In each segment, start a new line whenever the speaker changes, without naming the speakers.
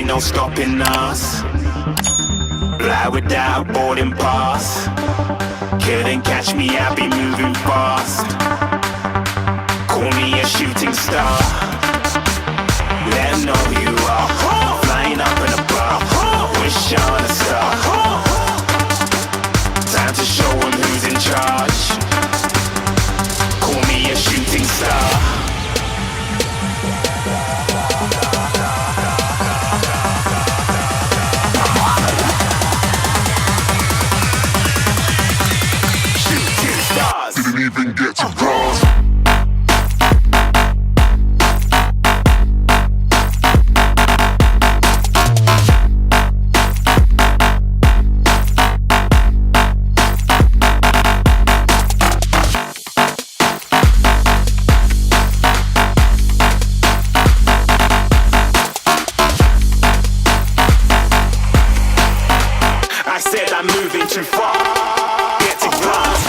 ain't no stopping us. Fly without boarding pass. Couldn't catch me, I'll be moving fast. Call me a shooting star. Let 'em know who you are. Flying up in a bar. Wish on a star. Time to show 'em who's in charge. Call me a shooting star.
Didn't even get to cross.
I said I'm moving too far. Get to glass.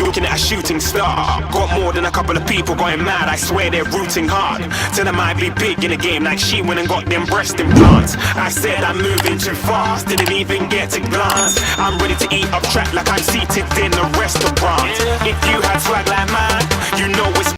Looking at a shooting star. Got more than a couple of people going mad. I swear they're rooting hard. Tell them I be big in the game like she went and got them breast implants. I said I'm moving too fast. Didn't even get to glance. I'm ready to eat up track like I'm seated in a restaurant. If you had swag like mine, you know it's